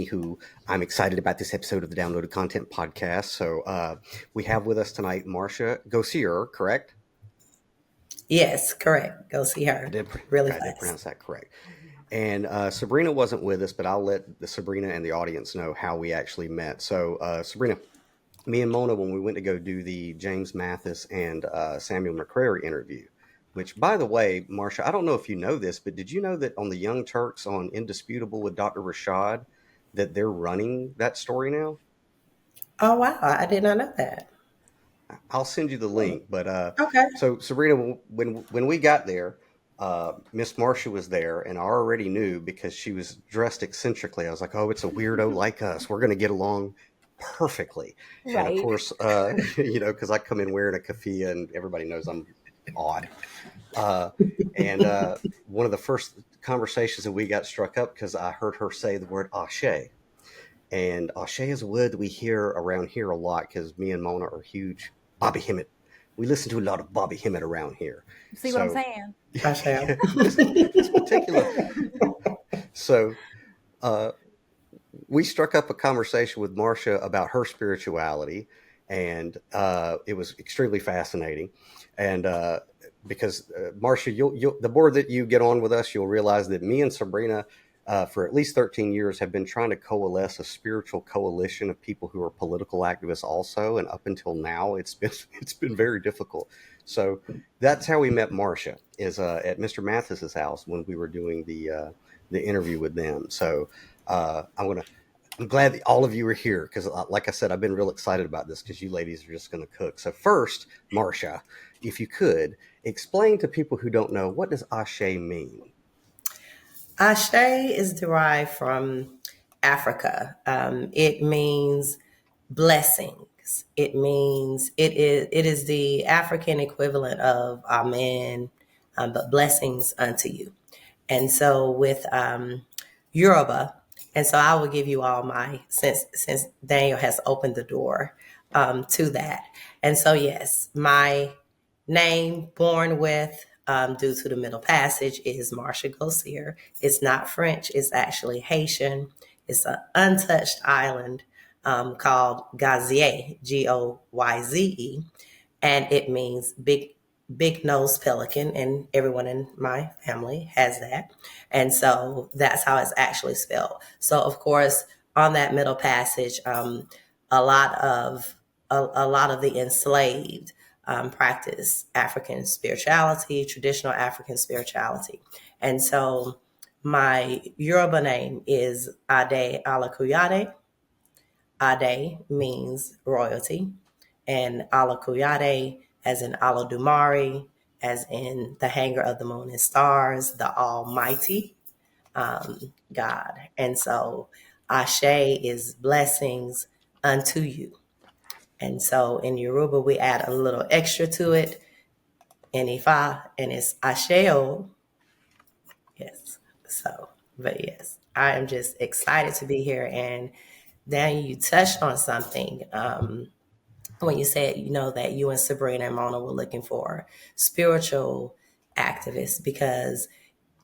Anywho, I'm excited about this episode of the Downloaded Content Podcast. So we have with us tonight Marsha Gosier, correct? Yes, correct. Go see her. Really fast. I did pronounce that correct. And Sabrina wasn't with us, but I'll let Sabrina and the audience know how we actually met. So Sabrina, me and Mona, when we went to go do the James Mathis and Samuel McCrary interview, which, by the way, Marsha, I don't know if you know this, but did you know that on the Young Turks on Indisputable with Dr. Rashad, that they're running that story now? Oh, wow. I did not know that. I'll send you the link. But Okay. So Sabrina, when we got there, Miss Marsha was there, and I already knew because she was dressed eccentrically. I was like, oh, it's a weirdo like us. We're going to get along perfectly. Right. And of course, because I come in wearing a keffiyeh, and everybody knows I'm odd. And one of the first conversations that we got struck up because I heard her say the word ashe. And ashe is a word that we hear around here a lot because me and Mona are huge Bobby Hemmett. We listen to a lot of Bobby Hemmett around here. See what I'm saying? This particular. So we struck up a conversation with Marsha about her spirituality, and it was extremely fascinating. And because Marsha, the more that you get on with us, you'll realize that me and Sabrina, for at least 13 years, have been trying to coalesce a spiritual coalition of people who are political activists also. And up until now, it's been very difficult. So that's how we met Marsha, is at Mr. Mathis's house when we were doing the interview with them. So I'm glad that all of you are here because, like I said, I've been real excited about this because you ladies are just going to cook. So first, Marsha, if you could explain to people who don't know, what does ashe mean? Ashe is derived from Africa. It means blessings. It means it is the African equivalent of amen, but blessings unto you. And so with Yoruba, and so I will give you all my, since Daniel has opened the door to that. And so yes, my name, born with, due to the Middle Passage, is Marsha Gosier. It's not French. It's actually Haitian. It's an untouched island called Gosier, Goyze, and it means big nosed pelican, and everyone in my family has that. And so that's how it's actually spelled. So of course, on that Middle Passage, a lot of the enslaved practice African spirituality, traditional African spirituality. And so my Yoruba name is Ade Alakuyade. Ade means royalty, and Alakuyade as in Alodumare, as in the hanger of the moon and stars, the almighty God. And so Ashe is blessings unto you. And so in Yoruba, we add a little extra to it in Ifa, and it's Asheo. Yes. So, but yes, I am just excited to be here. And Daniel, you touched on something when you said, that you and Sabrina and Mona were looking for spiritual activists, because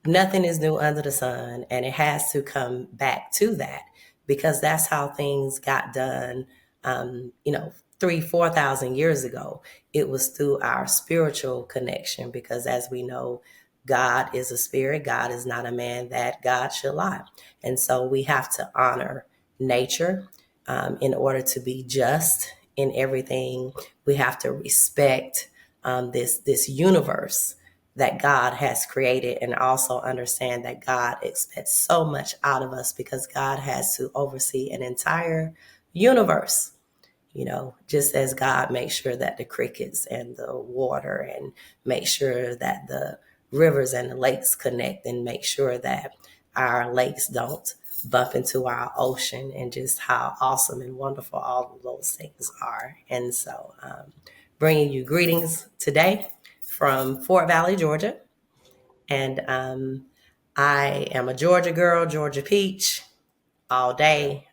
nothing is new under the sun, and it has to come back to that, because that's how things got done, 3,000-4,000 years ago. It was through our spiritual connection, because as we know, God is a spirit. God is not a man that God should lie. And so we have to honor nature in order to be just in everything. We have to respect this universe that God has created, and also understand that God expects so much out of us, because God has to oversee an entire universe. Just as God makes sure that the crickets and the water, and make sure that the rivers and the lakes connect, and make sure that our lakes don't bump into our ocean, and just how awesome and wonderful all of those things are. And so bringing you greetings today from Fort Valley, Georgia. And I am a Georgia girl, Georgia peach all day.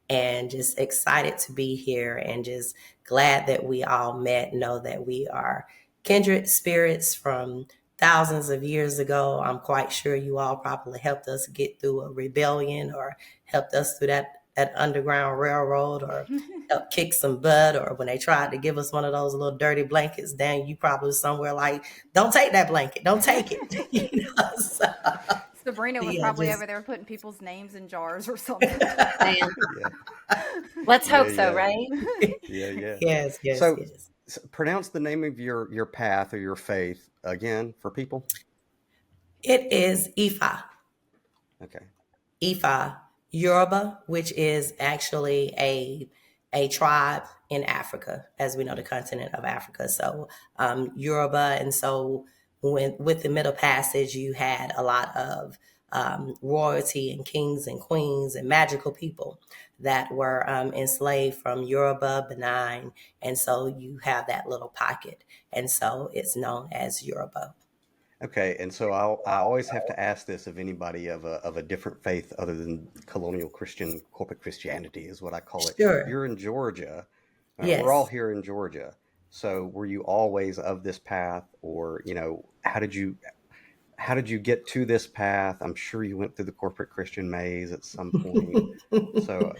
And just excited to be here, and just glad that we all met, know that we are kindred spirits from thousands of years ago. I'm quite sure you all probably helped us get through a rebellion, or helped us through that Underground Railroad, or helped kick some butt, or when they tried to give us one of those little dirty blankets, Dan, you probably was somewhere like, don't take that blanket, don't take it. So, Sabrina was yeah, probably just over there putting people's names in jars or something. Man, Yeah, let's yeah, hope so, yeah, right? yeah, yeah. yes, yes, So, yes. pronounce the name of your path or your faith again for people. It is Ifa. Okay. Ifa, Yoruba, which is actually a tribe in Africa, as we know, the continent of Africa. So Yoruba, and so when with the Middle Passage, you had a lot of royalty and kings and queens and magical people that were enslaved from Yoruba, Benin, and so you have that little pocket, and so it's known as Yoruba. Okay, and so I always have to ask this of anybody of a different faith other than colonial Christian corporate Christianity is what I call it. Sure. You're in Georgia. We're all Yes. here in Georgia. So were you always of this path, or how did you get to this path? I'm sure you went through the corporate Christian maze at some point. So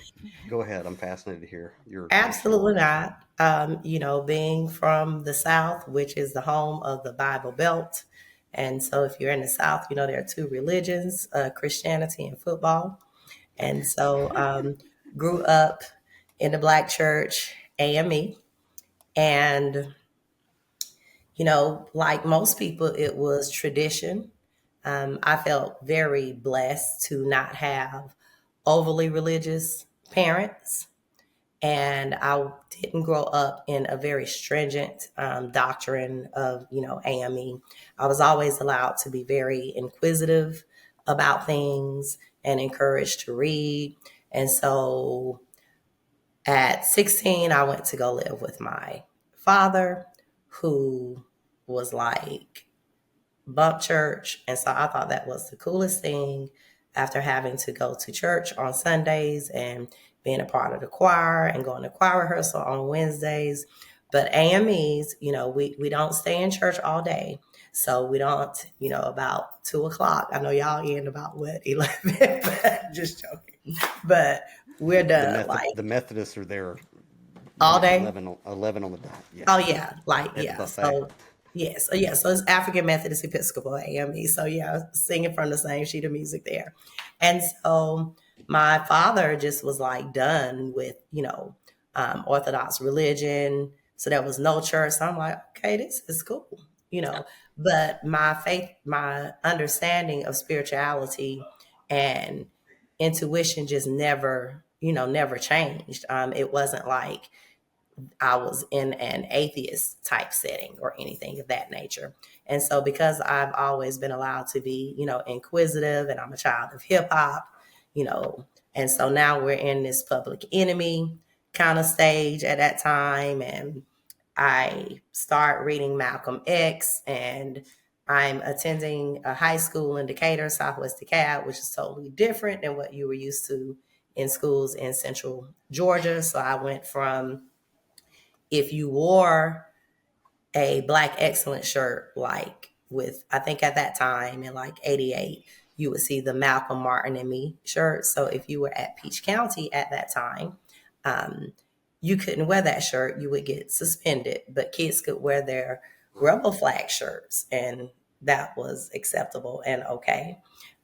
go ahead. I'm fascinated to hear your Absolutely story. not. Being from the South, which is the home of the Bible Belt. And so if you're in the South, there are two religions, Christianity and football. And so grew up in the Black church, AME. And, like most people, it was tradition. I felt very blessed to not have overly religious parents, and I didn't grow up in a very stringent doctrine of AME. I was always allowed to be very inquisitive about things and encouraged to read. And so at 16, I went to go live with my father, who was like bump church. And so I thought that was the coolest thing, after having to go to church on Sundays and being a part of the choir and going to choir rehearsal on Wednesdays. But AMEs, we don't stay in church all day. So we don't, about 2 o'clock. I know y'all end about what, 11, but just joking. But we're done like The Methodists are there all day. 11 on the dot. Yeah, Oh yeah, like at the yeah. buffet. So yes, yeah. So it's African Methodist Episcopal AME. So yeah, singing from the same sheet of music there. And so my father just was like done with Orthodox religion. So there was no church. So I'm like, okay, this is cool, you know. But my faith, my understanding of spirituality and intuition just never changed. It wasn't like I was in an atheist type setting or anything of that nature. And so because I've always been allowed to be, inquisitive, and I'm a child of hip hop, you know, and so now we're in this Public Enemy kind of stage at that time. And I start reading Malcolm X, and I'm attending a high school in Decatur, Southwest DeKalb, which is totally different than what you were used to in schools in Central Georgia. So I went from, if you wore a Black Excellence shirt, like with, I think at that time in like 88, you would see the Malcolm Martin and Me shirt. So if you were at Peach County at that time, um, you couldn't wear that shirt. You would get suspended, but kids could wear their rebel flag shirts, and that was acceptable and okay.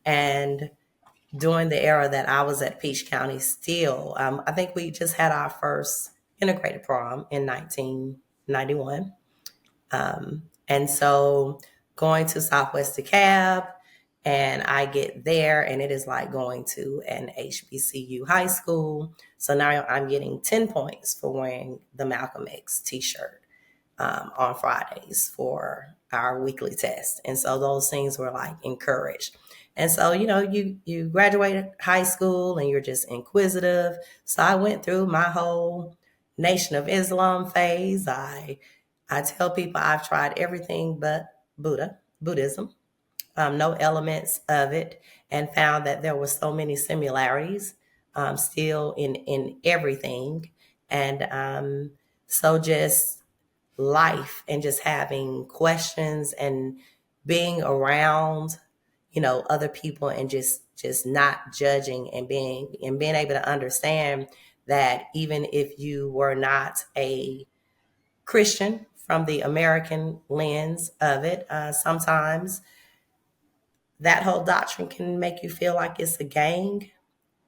And during the era that I was at Peach County still, I think we just had our first integrated prom in 1991. And so going to Southwest DeKalb, and I get there, and it is like going to an HBCU high school. So now I'm getting 10 points for wearing the Malcolm X t-shirt on Fridays for our weekly test. And so those things were like encouraged. And so, you graduated high school and you're just inquisitive. So I went through my whole Nation of Islam phase. I tell people I've tried everything but Buddhism, no elements of it, and found that there were so many similarities still in everything. And so just life and just having questions and being around, other people and just not judging and being able to understand that even if you were not a Christian from the American lens of it, sometimes that whole doctrine can make you feel like it's a gang.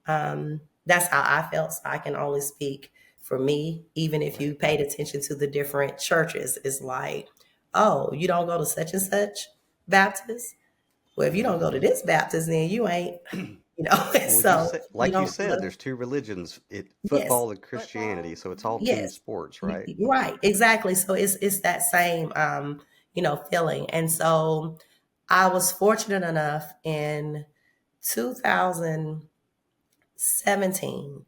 That's how I felt. So I can only speak for me. Even if you paid attention to the different churches, it's like, oh, you don't go to such and such Baptist. Well, if you don't go to this Baptist, then you ain't, Well, so you you don't said, look. there's two religions: Yes, football and Christianity. So it's all team yes, sports, right? right, exactly. So it's that same, feeling. And so I was fortunate enough in 2017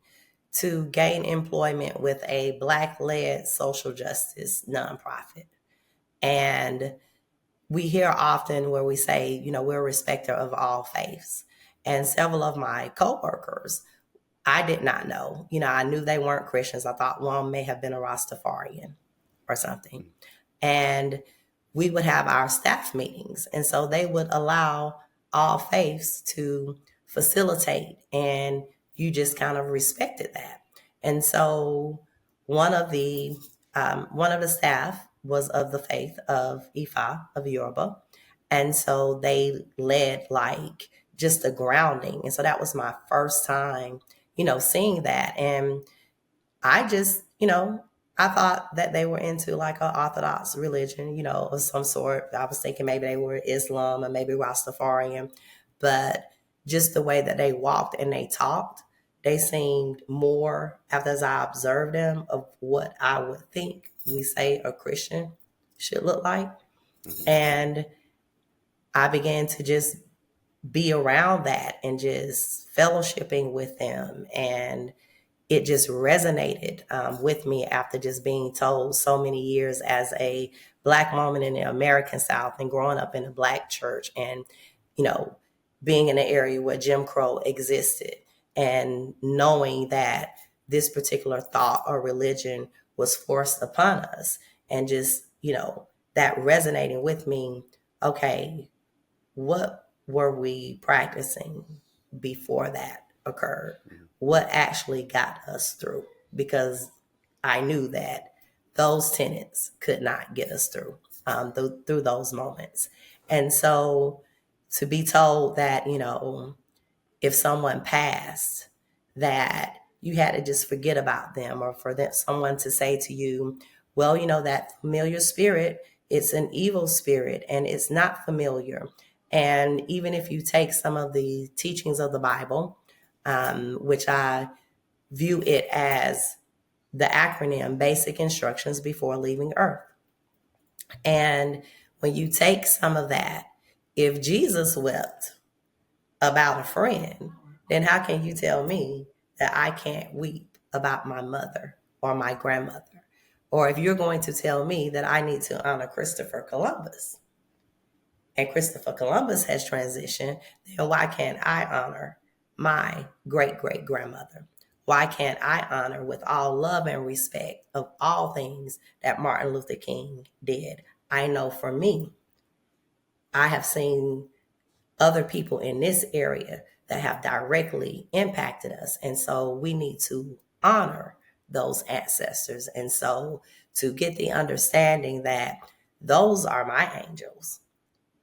to gain employment with a Black-led social justice nonprofit. And we hear often where we say, we're a respecter of all faiths. And several of my coworkers, I did not know. I knew they weren't Christians. I thought one may have been a Rastafarian or something. And we would have our staff meetings. And so they would allow all faiths to facilitate, and you just kind of respected that. And so one of the staff was of the faith of Ifa, of Yoruba. And so they led like just a grounding. And so that was my first time, seeing that. And I just, I thought that they were into like an Orthodox religion, of some sort. I was thinking maybe they were Islam or maybe Rastafarian, but just the way that they walked and they talked, they seemed more, after as I observed them, of what I would think we say a Christian should look like. Mm-hmm. And I began to just be around that and just fellowshipping with them, and it just resonated with me after just being told so many years as a Black woman in the American South and growing up in a Black church and, being in an area where Jim Crow existed and knowing that this particular thought or religion was forced upon us, and just, that resonating with me. Okay, what were we practicing before that occurred? What actually got us through? Because I knew that those tenets could not get us through through those moments. And so to be told that, if someone passed, that you had to just forget about them, or for that someone to say to you, well, that familiar spirit, it's an evil spirit and it's not familiar. And even if you take some of the teachings of the Bible, which I view it as the acronym Basic Instructions Before Leaving Earth. And when you take some of that, if Jesus wept about a friend, then how can you tell me that I can't weep about my mother or my grandmother? Or if you're going to tell me that I need to honor Christopher Columbus, and Christopher Columbus has transitioned, then why can't I honor my great-great-grandmother? Why can't I honor, with all love and respect of all things that Martin Luther King did? I know for me, I have seen other people in this area that have directly impacted us. And so we need to honor those ancestors. And so to get the understanding that those are my angels,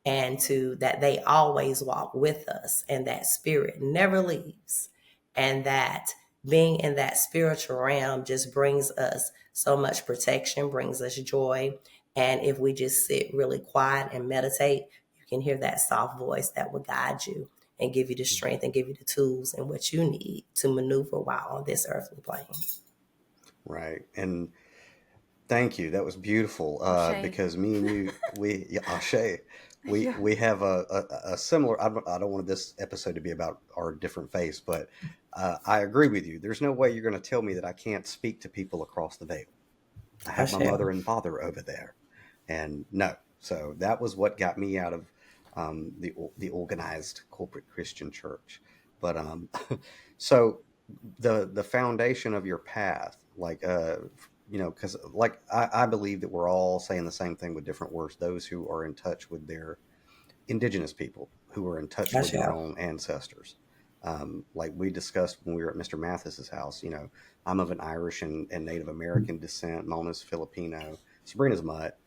and to that they always walk with us, and that spirit never leaves, and that being in that spiritual realm just brings us so much protection, brings us joy. And if we just sit really quiet and meditate, you can hear that soft voice that will guide you and give you the strength and give you the tools and what you need to maneuver while on this earthly plane. Right. And thank you. That was beautiful. Ashe. Because me and you, Ashe, we have a similar. I don't want this episode to be about our different faiths, but I agree with you. There's no way you're going to tell me that I can't speak to people across the veil. I have my mother and father over there, and no. So that was what got me out of the organized corporate Christian church. But so the foundation of your path, like because like I believe that we're all saying the same thing with different words. Those who are in touch with their indigenous people who are in touch I with their shall. own ancestors. Like we discussed when we were at Mr. Mathis's house, I'm of an Irish and Native American descent. Mona's Filipino. Sabrina's Mutt.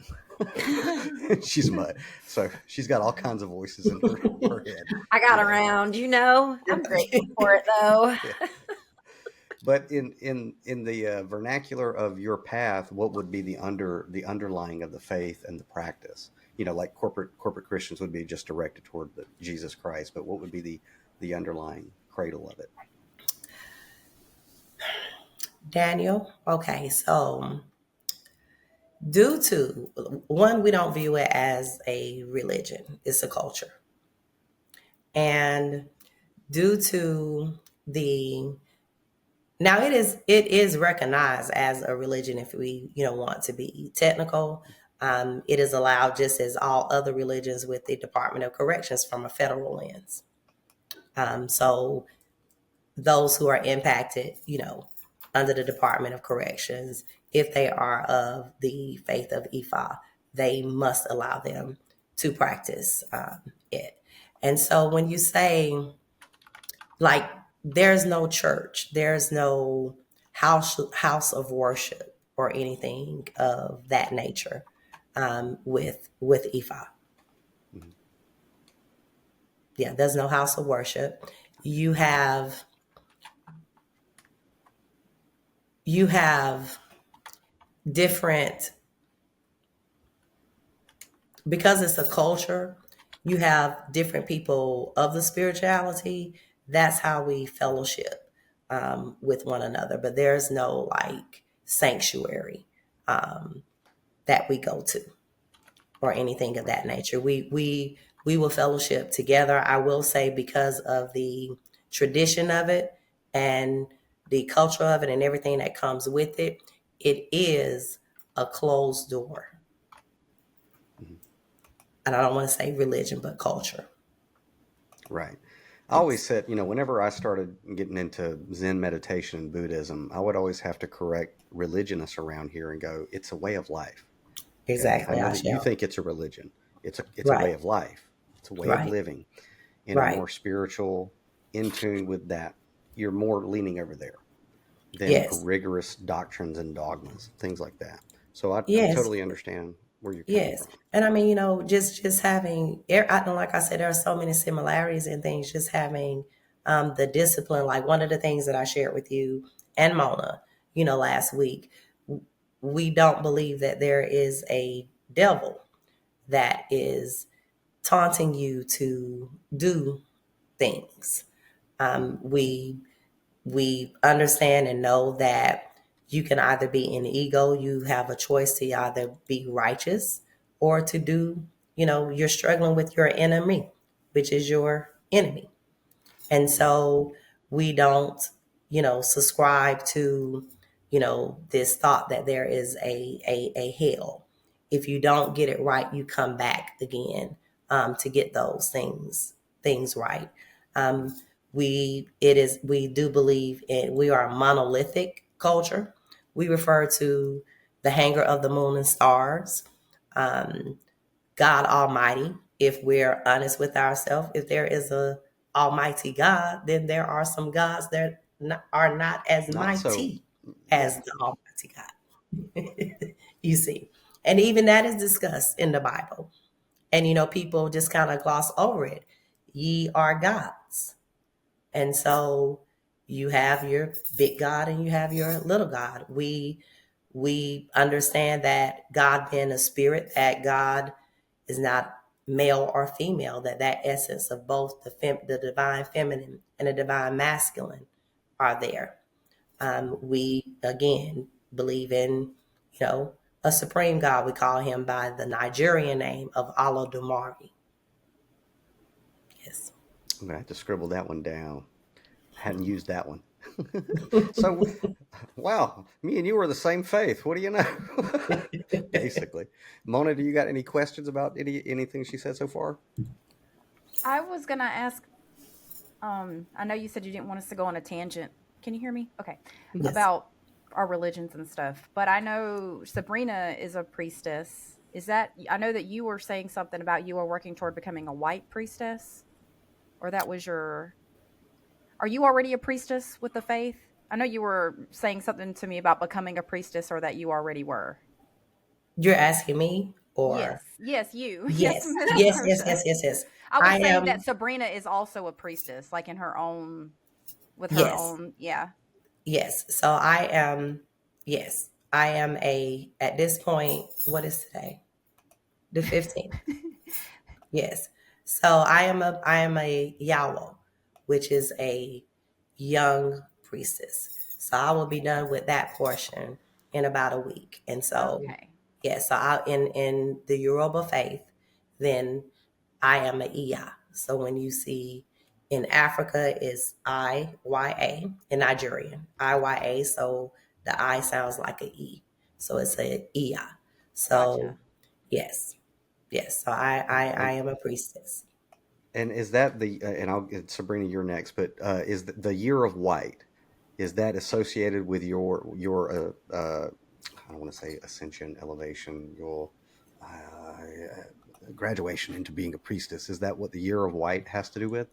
She's Mutt. So she's got all kinds of voices in her head. I got around, I'm grateful for it though. Yeah. But in the vernacular of your path, what would be the underlying of the faith and the practice? Like corporate Christians would be just directed toward Jesus Christ, but what would be the underlying cradle of it? Daniel, okay, so due to one, we don't view it as a religion, it's a culture. And due to the now it is recognized as a religion if we want to be technical. It is allowed just as all other religions with the Department of Corrections from a federal lens. So those who are impacted, under the Department of Corrections, if they are of the faith of Ifa, they must allow them to practice it. And so when you say, like, there's no church, there's no house of worship or anything of that nature with Ifa. Mm-hmm. Yeah, there's no house of worship. You have different, because it's a culture, you have different people of the spirituality. That's how we fellowship with one another. But there's no like sanctuary that we go to or anything of that nature. We will fellowship together. I will say, because of the tradition of it and the culture of it and everything that comes with it, it is a closed door. Mm-hmm. And I don't want to say religion, but culture. Right. I always said, whenever I started getting into Zen meditation and Buddhism, I would always have to correct religionists around here and go, it's a way of life. Okay. I Exactly. know I that you shall. think it's a religion. It's a way Right. of life. It's a way of Right. living in a Right. more spiritual, in tune with that. You're more leaning over there than Yes. rigorous doctrines and dogmas, things like that. So I Yes. totally understand where you're coming Yes. from. And I mean, just having, like I said, there are so many similarities in things, just having the discipline. Like one of the things that I shared with you and Mona, last week, we don't believe that there is a devil that is taunting you to do things. Mm-hmm. We understand and know that you can either be in ego, you have a choice to either be righteous or to do, you're struggling with your enemy, which is your enemy. And so we don't, subscribe to, this thought that there is a hell. If you don't get it right, you come back again to get those things right. Um, we do believe we are a monolithic culture. We refer to the hanger of the moon and stars, God Almighty. If we're honest with ourselves, if there is a Almighty God, then there are some gods that are not as Not so, mighty as yeah. the Almighty God. You see, and even that is discussed in the Bible. And people just kind of gloss over it. Ye are gods. And so you have your big God and you have your little God. We understand that God being a spirit, that God is not male or female, that essence of both the divine feminine and the divine masculine are there. We again believe in, a supreme God. We call him by the Nigerian name of Olodumare. Yes. I'm going to have to scribble that one down. I hadn't used that one. So, wow, me and you are the same faith. What do you know? Basically. Mona, do you got any questions about anything she said so far? I was gonna ask. I know you said you didn't want us to go on a tangent. Can you hear me? Okay, Yes. about our religions and stuff. But I know Sabrina is a priestess, Is that, I know that you were saying something about you were working toward becoming a white priestess, or that was your, are you already a priestess with the faith? I know you were saying something to me about becoming a priestess, or that you already were. You're asking me, Yes, or yes, you. Yes, yes, Miss yes, yes, Marsha. yes, yes, yes. I was I saying that am. Sabrina is also a priestess, like in her own, with her Yes, own, yeah. yes. So I am. Yes, I am a. At this point, what is today? The 15th. Yes. So I am a Yawo, which is a young priestess. So I will be done with that portion in about a week. And so Okay. yeah, so I in the Yoruba faith, then I am a Iya. So when you see in Africa is IYA, in Nigerian, IYA, so the I sounds like a E. So it's a Iya. So Gotcha. yes. Yes, so I And am a priestess. and is that the and I'll get Sabrina, you're next, but is the year of white, is that associated with I don't want to say ascension, elevation, your graduation into being a priestess? Is that what the year of white has to do with?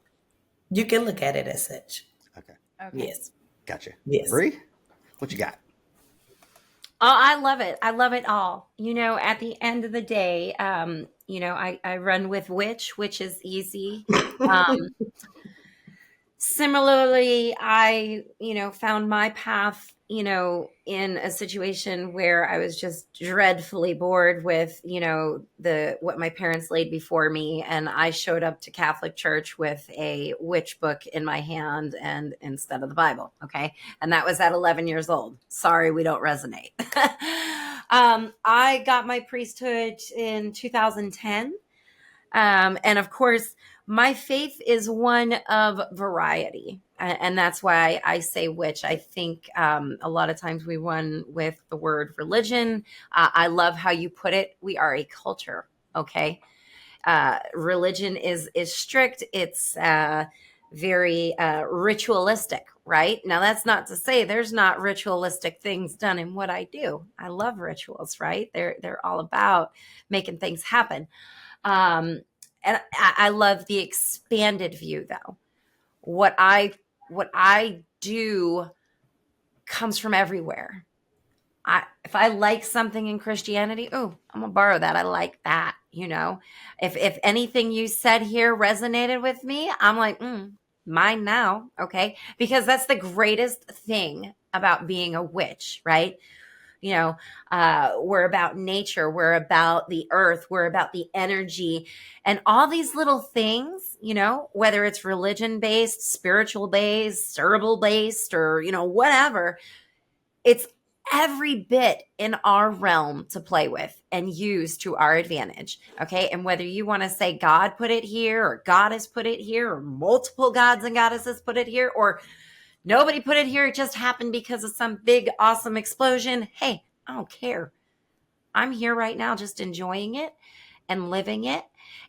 You can look at it as such. Okay, Okay. Yes, gotcha. yes. Bree, what you got? Oh, I love it. I love it all. At the end of the day, I run with which is easy. Um, Similarly, I, found my path, in a situation where I was just dreadfully bored with, the what my parents laid before me, and I showed up to Catholic church with a witch book in my hand and instead of the Bible, okay? And that was at 11 years old. Sorry, we don't resonate. I got my priesthood in 2010. And of course, my faith is one of variety. And that's why I say which. I think a lot of times we run with the word religion. I love how you put it. We are a culture, okay? Religion is strict. It's very ritualistic, right? Now, that's not to say there's not ritualistic things done in what I do. I love rituals, right? They're all about making things happen. Um, and I love the expanded view, though. What I do comes from everywhere. If I like something in Christianity, oh, I'm gonna borrow that. I like that. If anything you said here resonated with me, I'm like, mine now, okay? Because that's the greatest thing about being a witch, right? you know we're about nature, we're about the earth, we're about the energy, and all these little things, whether it's religion based, spiritual based, cerebral based, or whatever. It's every bit in our realm to play with and use to our advantage. Okay. And whether you want to say God put it here, or God has put it here, or multiple gods and goddesses put it here, or nobody put it here, it just happened because of some big, awesome explosion. Hey, I don't care. I'm here right now just enjoying it and living it,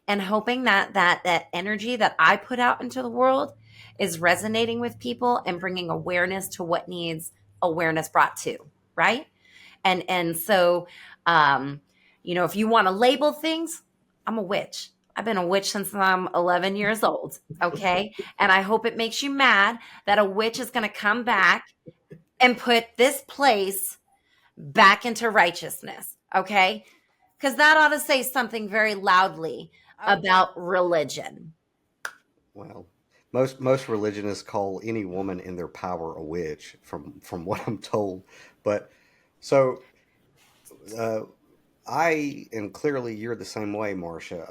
and hoping that energy that I put out into the world is resonating with people and bringing awareness to what needs awareness brought to, right? And so if you want to label things, I'm a witch. I've been a witch since I'm 11 years old, okay? And I hope it makes you mad that a witch is going to come back and put this place back into righteousness, okay? Because that ought to say something very loudly Oh, about religion. Well, most religionists call any woman in their power a witch, from what I'm told. But so uh, I, and clearly you're the same way, Marcia.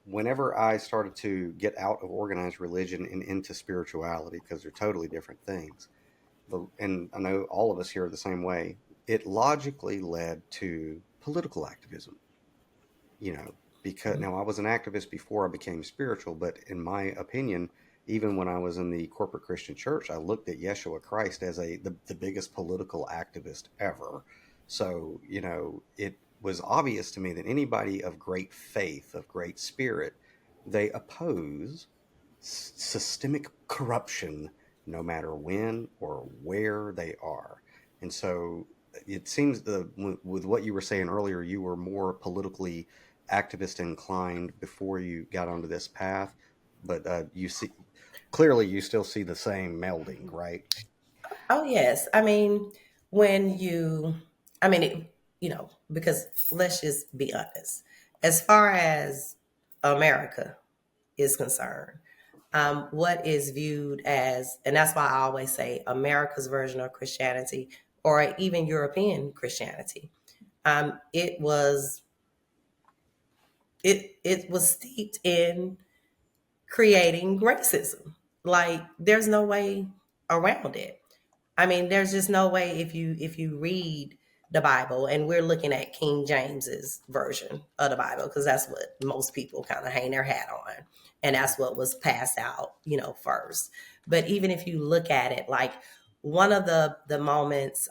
Whenever I started to get out of organized religion and into spirituality, because they're totally different things, and I know all of us here are the same way, it logically led to political activism. You know, because now I was an activist before I became spiritual, but in my opinion, even when I was in the corporate Christian church, I looked at Yeshua Christ as the biggest political activist ever. So, it was obvious to me that anybody of great faith, of great spirit, they oppose systemic corruption no matter when or where they are. And so it seems with what you were saying earlier, you were more politically activist inclined before you got onto this path, but you see clearly you still see the same melding, right? Oh yes. I mean, when you, I mean, because let's just be honest. As far as America is concerned, what is viewed as, and that's why I always say America's version of Christianity, or even European Christianity, it was it was steeped in creating racism. Like there's no way around it. I mean, there's just no way if you read the Bible, and we're looking at King James's version of the Bible because that's what most people kind of hang their hat on, and that's what was passed out, first. But even if you look at it, like one of the moments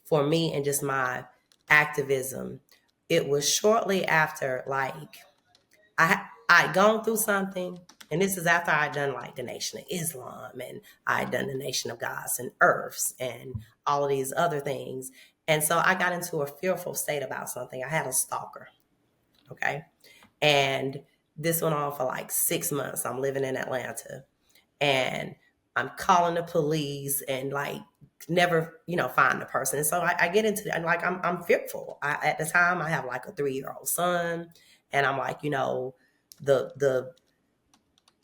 for me and just my activism, it was shortly after like I'd gone through something, and this is after I'd done like the Nation of Islam, and I'd done the Nation of Gods and Earths, and all of these other things. And so I got into a fearful state about something. I had a stalker, okay, and this went on for like 6 months. I'm living in Atlanta, and I'm calling the police, and like never, find the person. And so I get into, and like I'm fearful. At the time, I have like a 3-year-old son, and I'm like, the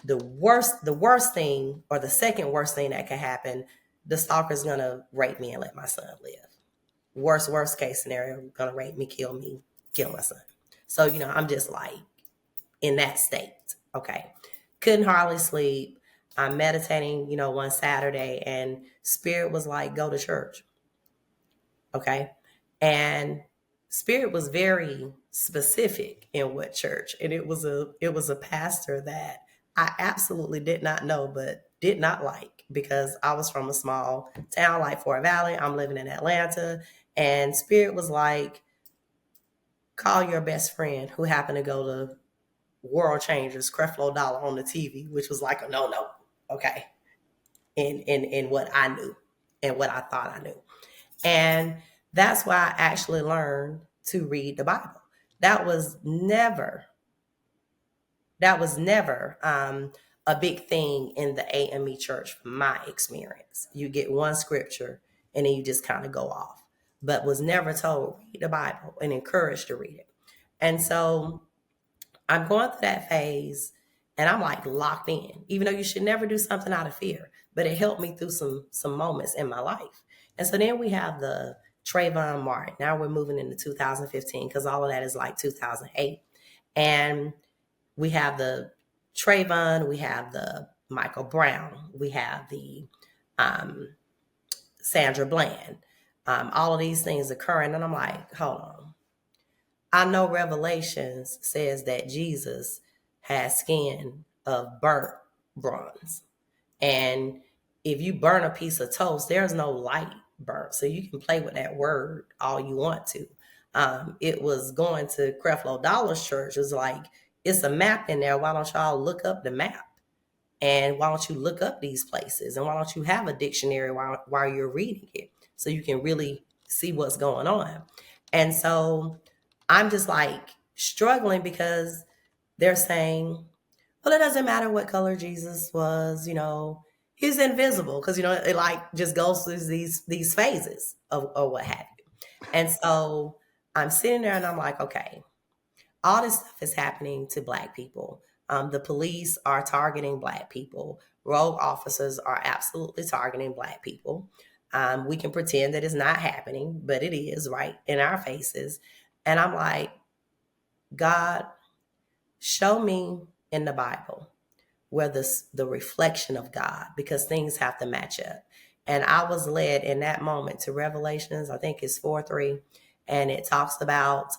worst thing, or the second worst thing that could happen, the stalker's gonna rape me and let my son live. Worst case scenario, gonna rape me, kill my son. So I'm just like in that state. Okay, couldn't hardly sleep. I'm meditating, one Saturday, and Spirit was like, go to church. Okay, and Spirit was very specific in what church, and it was a pastor that I absolutely did not know, but did not like, because I was from a small town like Fort Valley. I'm living in Atlanta, and Spirit was like, call your best friend who happened to go to World Changers, Creflo Dollar on the TV, which was like a no, okay, in what I knew and what I thought I knew. And that's why I actually learned to read the Bible. That was never a big thing in the AME church from my experience. You get one scripture and then you just kind of go off, but was never told read the Bible and encouraged to read it. And so I'm going through that phase, and I'm like locked in, even though you should never do something out of fear, but it helped me through some moments in my life. And so then we have the Trayvon Martin. Now we're moving into 2015, because all of that is like 2008. And we have the Trayvon, we have the Michael Brown, we have the Sandra Bland, all of these things occurring. And I'm like, hold on. I know Revelations says that Jesus has skin of burnt bronze. And if you burn a piece of toast, there's no light burnt. So you can play with that word all you want to. It was going to Creflo Dollar's church. It was like, it's a map in there. Why don't y'all look up the map? And why don't you look up these places? And why don't you have a dictionary while you're reading it, so you can really see what's going on? And so I'm just like struggling, because they're saying, well, it doesn't matter what color Jesus was, he's invisible, because it like just goes through these phases of what have you. And so I'm sitting there and I'm like, okay, all this stuff is happening to Black people. The police are targeting Black people. Rogue officers are absolutely targeting Black people. We can pretend that it's not happening, but it is right in our faces. And I'm like, God, show me in the Bible where the reflection of God, because things have to match up. And I was led in that moment to Revelations, I think it's 4:3, and it talks about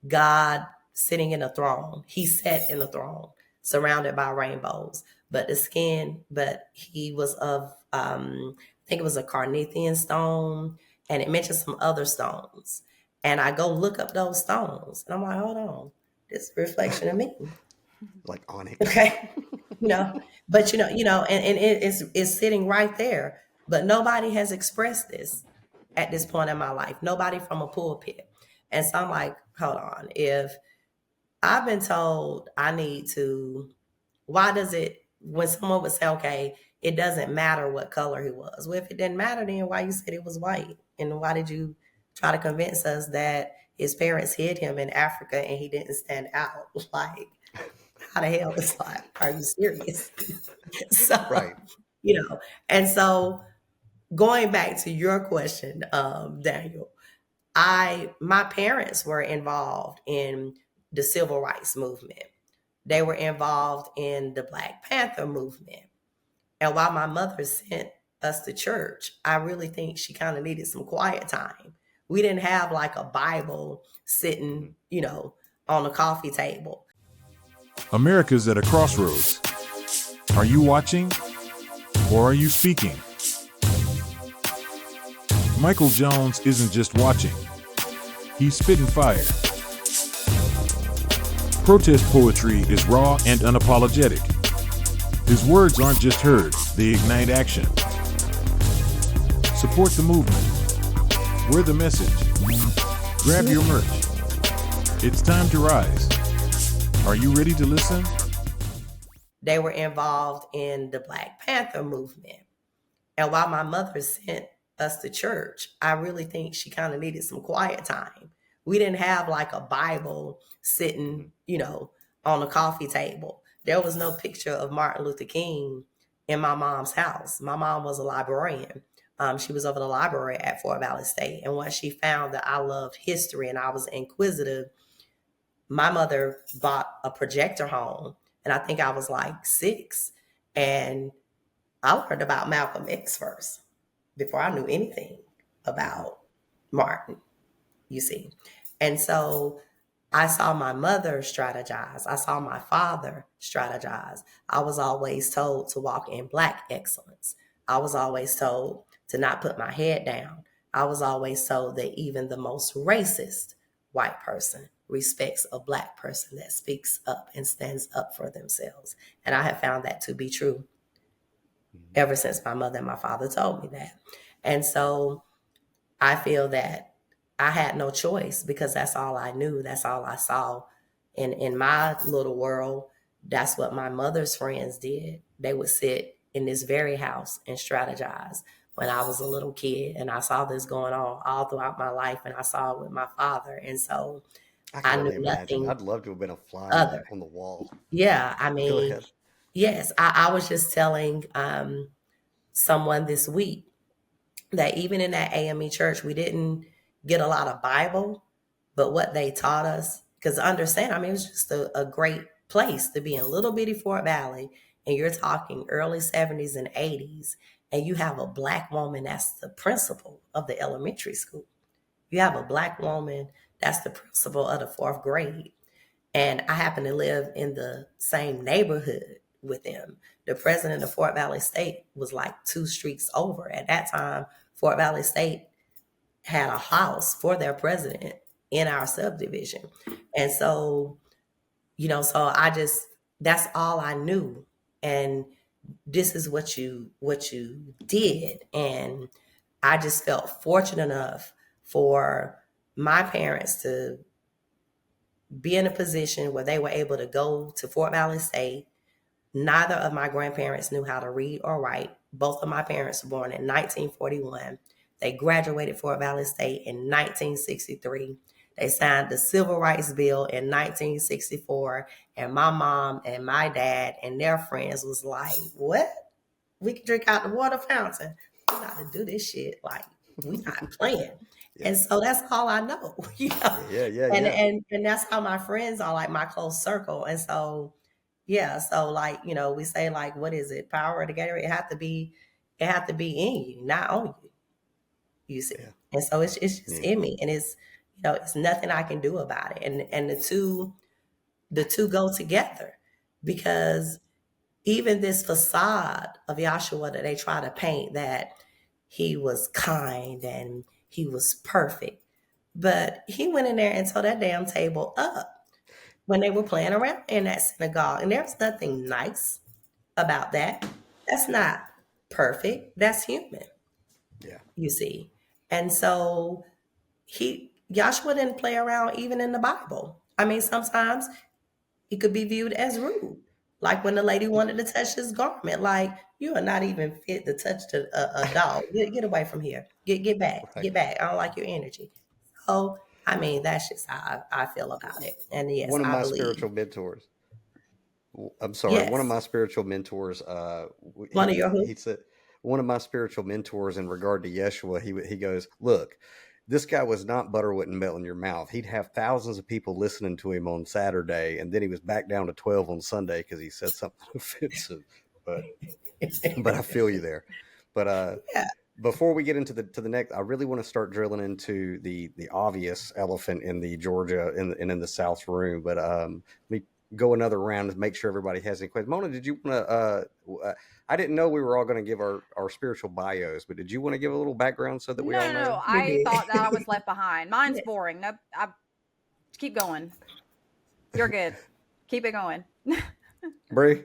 God sitting in a throne. He sat in a throne surrounded by rainbows, but he was of, I think it was a carnithian stone, and it mentioned some other stones. And I go look up those stones, and I'm like, hold on, this is a reflection of me. Like onyx. Okay. But and it's sitting right there, but nobody has expressed this. at this point in my life, nobody from a pulpit. And so I'm like, hold on, if I've been told I need to, why does it, when someone would say, okay, it doesn't matter what color he was. Well, if it didn't matter, then why you said he was white? And why did you try to convince us that his parents hid him in Africa and he didn't stand out? Like, how the hell is that? Are you serious? So, Right. And so going back to your question, Daniel, my parents were involved in the civil rights movement. They were involved in the Black Panther movement. And while my mother sent us to church, I really think she kind of needed some quiet time. We didn't have like a Bible sitting, on a coffee table. America's at a crossroads. Are you watching or are you speaking? Michael Jones isn't just watching. He's spitting fire. Protest poetry is raw and unapologetic. His words aren't just heard, they ignite action. Support the movement. Wear the message. Grab your merch. It's time to rise. Are you ready to listen? They were involved in the Black Panther movement. And while my mother sent us to church, I really think she kind of needed some quiet time. We didn't have like a Bible sitting, on a coffee table. There was no picture of Martin Luther King in my mom's house. My mom was a librarian. She was over the library at Fort Valley State. And once she found that I loved history and I was inquisitive, my mother bought a projector home. And I think I was like 6. And I learned about Malcolm X first before I knew anything about Martin, you see. And so I saw my mother strategize. I saw my father strategize. I was always told to walk in Black excellence. I was always told to not put my head down. I was always told that even the most racist white person respects a Black person that speaks up and stands up for themselves. And I have found that to be true ever since my mother and my father told me that. And so I feel that I had no choice because that's all I knew. That's all I saw. In my little world, that's what my mother's friends did. They would sit in this very house and strategize when I was a little kid. And I saw this going on all throughout my life. And I saw it with my father. And so I I can knew only imagine. nothing I'd love to have been a fly other. on the wall. Yeah, I Go mean, ahead. yes, I was just telling someone this week that even in that AME church, we didn't get a lot of Bible, but what they taught us, because understand, I mean, it was just a great place to be in little bitty Fort Valley, and you're talking early 70s and 80s, and you have a Black woman that's the principal of the elementary school. You have a Black woman that's the principal of the 4th grade. And I happen to live in the same neighborhood with them. The president of Fort Valley State was like 2 streets over. At that time, Fort Valley State had a house for their president in our subdivision. And so, that's all I knew. And this is what you did. And I just felt fortunate enough for my parents to be in a position where they were able to go to Fort Valley State. Neither of my grandparents knew how to read or write. Both of my parents were born in 1941. They graduated Fort Valley State in 1963. They signed the Civil Rights Bill in 1964. And my mom and my dad and their friends was like, what? We can drink out the water fountain. We got to do this shit. Like, we not playing. Yeah. And so that's all I know, Yeah. And that's how my friends are, like my close circle. And so, so like, we say like, what is it? Power together. It have to be in you, not on you. You see. Yeah. And so it's just in me. And it's, it's nothing I can do about it. And the two go together, because even this facade of Yahshua that they try to paint, that he was kind and he was perfect, but he went in there and tore that damn table up when they were playing around in that synagogue. And there's nothing nice about that. That's not perfect. That's human. Yeah. You see. And so Joshua didn't play around even in the Bible. I mean, sometimes it could be viewed as rude. Like when the lady wanted to touch his garment, like, you are not even fit to touch a dog. Get away from here. Get back. Right. Get back. I don't like your energy. So, I mean, that's just how I feel about it. And yes, One of I my believe. spiritual mentors. I'm sorry. One of Yes. my spiritual mentors. One of your who? He said one of my spiritual mentors in regard to Yeshua. He goes, look, this guy was not butter wouldn't melt in your mouth. He'd have thousands of people listening to him on Saturday, and then he was back down to 12 on Sunday because he said something offensive. But I feel you there. But Yeah. before we get into the next, I really want to start drilling into the obvious elephant in the Georgia and in the South room. But let me go another round to make sure everybody has any questions. Mona, did you want to? I didn't know we were all going to give our spiritual bios, but did you want to give a little background so that we all No, know? We I did. thought that I was left behind. Mine's Yes. boring. No, keep going. You're good. Keep it going. Bree?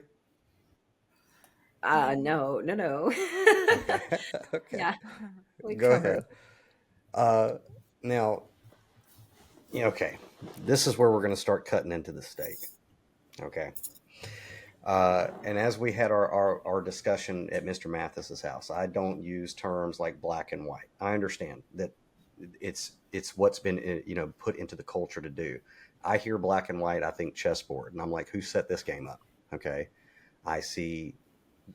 No. Okay. Okay. Yeah, we Go covered. ahead. Now, okay, this is where we're going to start cutting into the steak. Okay. And as we had our discussion at Mr. Mathis's house, I don't use terms like black and white. I understand that it's what's been put into the culture to do. I hear black and white, I think chessboard, and I'm like, who set this game up? Okay. I see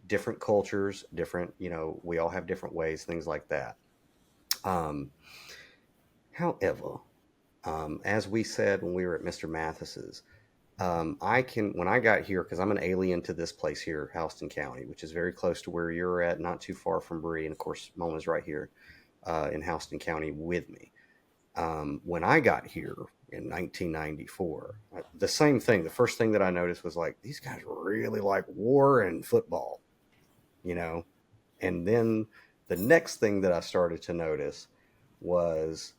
different cultures, different, we all have different ways, things like that. However, as we said when we were at Mr. Mathis's, when I got here, because I'm an alien to this place here, Houston County, which is very close to where you're at, not too far from Bree, and of course, Mona's right here in Houston County with me. When I got here in 1994, the same thing. The first thing that I noticed was like, these guys really like war and football, and then the next thing that I started to notice was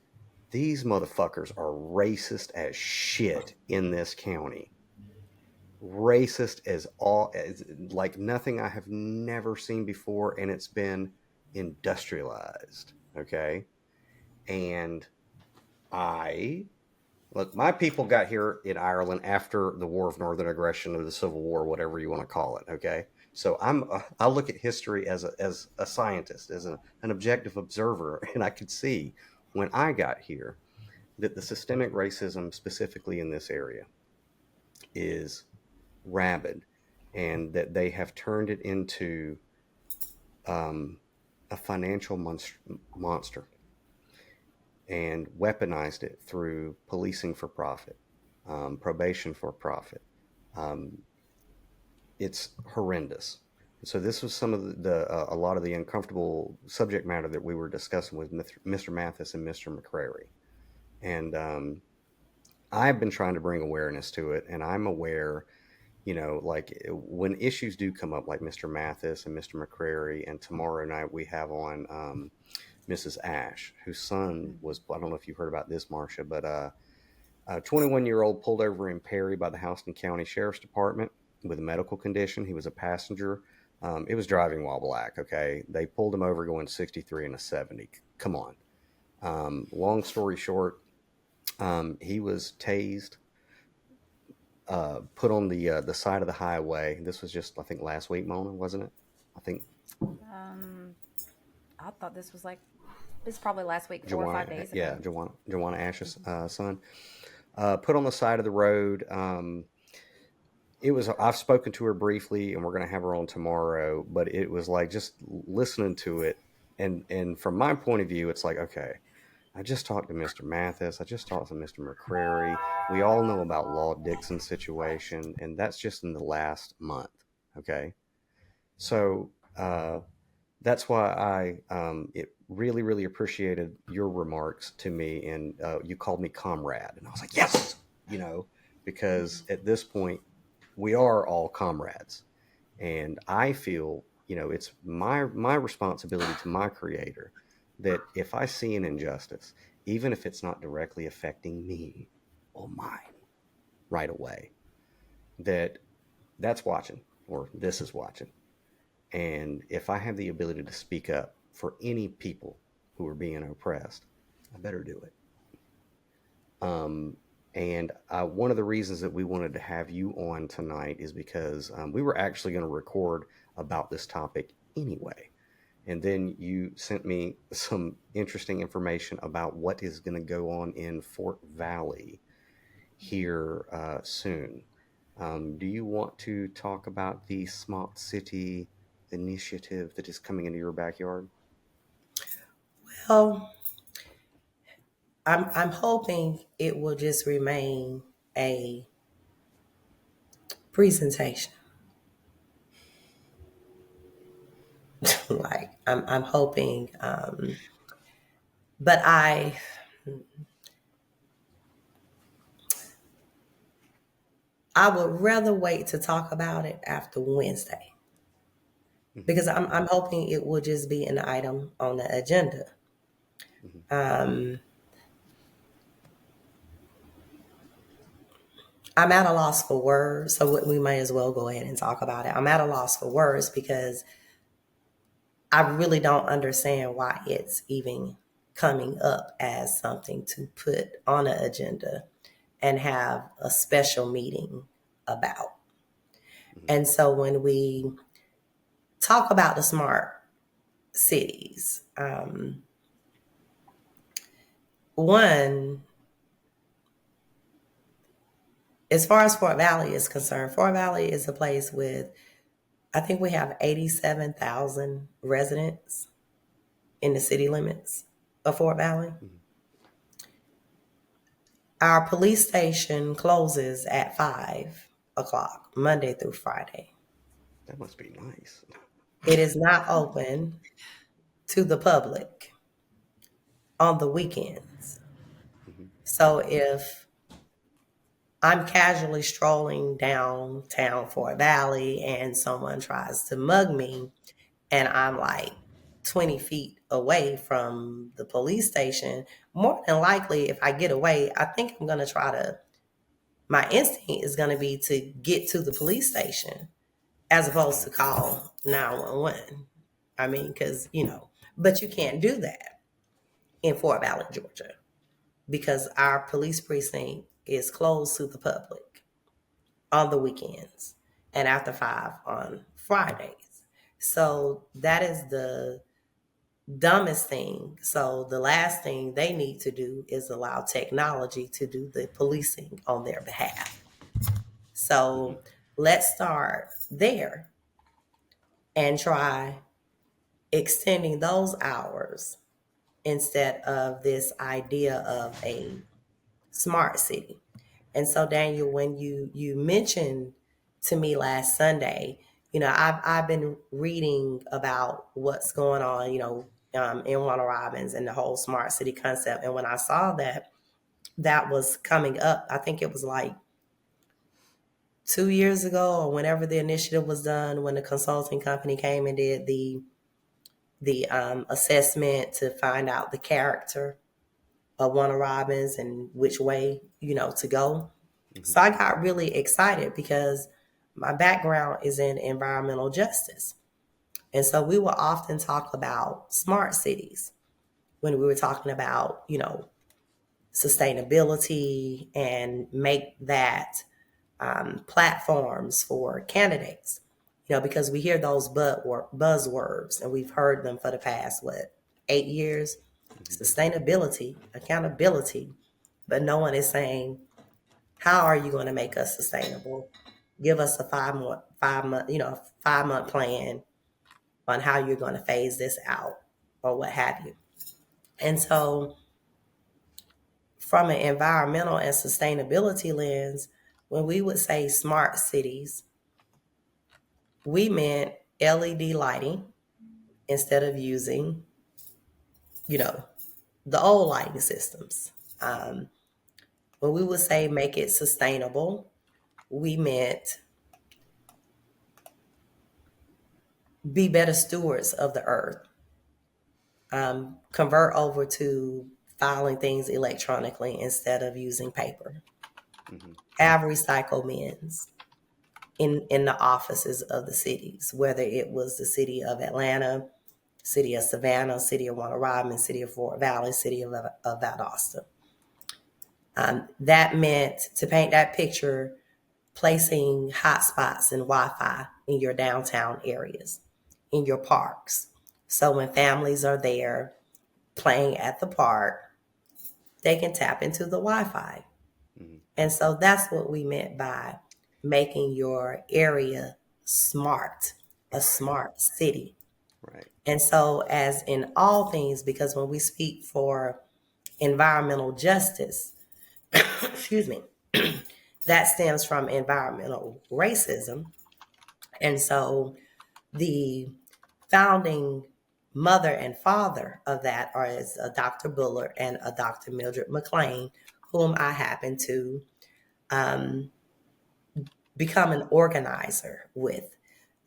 these motherfuckers are racist as shit in this county. Racist as like nothing I have never seen before, and it's been industrialized. Okay. And look, my people got here in Ireland after the War of Northern Aggression or the Civil War, whatever you want to call it. Okay. So I look at history as a scientist, as an objective observer, and I could see when I got here that the systemic racism specifically in this area is rabid, and that they have turned it into a financial monster and weaponized it through policing for profit, probation for profit. It's horrendous. So this was some of a lot of the uncomfortable subject matter that we were discussing with Mr. Mathis and Mr. McCrary. And I've been trying to bring awareness to it, and I'm aware, like when issues do come up, like Mr. Mathis and Mr. McCrary, and tomorrow night we have on Mrs. Ash, whose son was, I don't know if you've heard about this, Marsha, but a 21-year-old pulled over in Perry by the Houston County Sheriff's Department with a medical condition. He was a passenger. It was driving while black. Okay. They pulled him over going 63 and a 70. Come on. Long story short, he was tased, put on the side of the highway. This was just, I think, last week, Mona, wasn't it? I think. I thought this was probably last week, 4 or 5 days ago. Yeah, Joanna Ash's son. Put on the side of the road. I've spoken to her briefly, and we're going to have her on tomorrow, but it was like just listening to it. And from my point of view, it's like, okay, I just talked to Mr. Mathis. I just talked to Mr. McCrary. We all know about Law Dixon's situation, and that's just in the last month. Okay. So, that's why I really, really appreciated your remarks to me, and you called me comrade, and I was like, yes, because at this point we are all comrades, and I feel it's my responsibility to my Creator that if I see an injustice, even if it's not directly affecting me or mine right away, that's watching, or this is watching. And if I have the ability to speak up for any people who are being oppressed. I better do it. And one of the reasons that we wanted to have you on tonight is because we were actually going to record about this topic anyway. And then you sent me some interesting information about what is going to go on in Fort Valley here soon. Do you want to talk about the Smart City initiative that is coming into your backyard? Well, I'm hoping it will just remain a presentation. Like I'm hoping, but I would rather wait to talk about it after Wednesday, because I'm hoping it will just be an item on the agenda. I'm at a loss for words, so we may as well go ahead and talk about it. I'm at a loss for words because I really don't understand why it's even coming up as something to put on an agenda and have a special meeting about. And so when we talk about the smart cities, one, as far as Fort Valley is concerned, Fort Valley is a place with, I think we have 87,000 residents in the city limits of Fort Valley. Our police station closes at 5 o'clock, Monday through Friday. That must be nice. It is not open to the public on the weekends. So if I'm casually strolling downtown Fort Valley and someone tries to mug me and I'm like 20 feet away from the police station, more than likely, if I get away, I think I'm going to my instinct is going to be to get to the police station as opposed to call 911. I mean, because, but you can't do that in Fort Valley, Georgia, because our police precinct is closed to the public on the weekends and after 5 on Fridays. So that is the dumbest thing. So the last thing they need to do is allow technology to do the policing on their behalf. So let's start there and try extending those hours instead of this idea of a smart city. And so, Daniel, when you mentioned to me last Sunday, I've been reading about what's going on, in Warner Robins and the whole smart city concept. And when I saw that was coming up, I think it was like 2 years ago or whenever the initiative was done, when the consulting company came and did the assessment to find out the character of Warner Robins and which way, to go. So I got really excited because my background is in environmental justice. And so we will often talk about smart cities when we were talking about, sustainability and make that platforms for candidates, because we hear those buzzwords and we've heard them for the past, 8 years, sustainability, accountability, but no one is saying, how are you going to make us sustainable? Give us a 5-month plan on how you're going to phase this out or what have you. And so from an environmental and sustainability lens, when we would say smart cities, we meant LED lighting instead of using, the old lighting systems. When we would say make it sustainable, we meant be better stewards of the earth. Convert over to filing things electronically instead of using paper. Have recycle bins in the offices of the cities, whether it was the city of Atlanta city of Savannah, city of Warner Robin, city of Fort Valley, city of Valdosta. That meant, to paint that picture, placing hotspots and Wi-Fi in your downtown areas, in your parks. So when families are there playing at the park, they can tap into the Wi-Fi. Mm-hmm. And so that's what we meant by making your area smart, a smart city. Right. And so, as in all things, because when we speak for environmental justice, excuse me, that stems from environmental racism. And so the founding mother and father of that are a Dr. Bullard and a Dr. Mildred McLean, whom I happen to become an organizer with.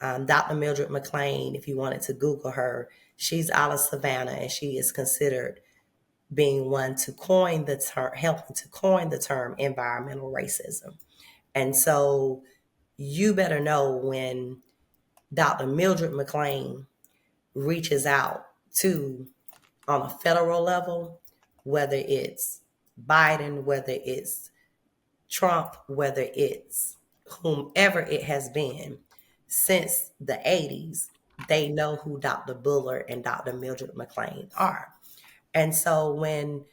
Dr. Mildred McLean, if you wanted to Google her, she's out of Savannah, and she is considered being one to coin the term, helping to coin the term environmental racism. And so you better know when Dr. Mildred McLean reaches out to, on a federal level, whether it's Biden, whether it's Trump, whether it's whomever it has been since the 80s, they know who Dr. Bullard and Dr. Mildred McLean are. And so when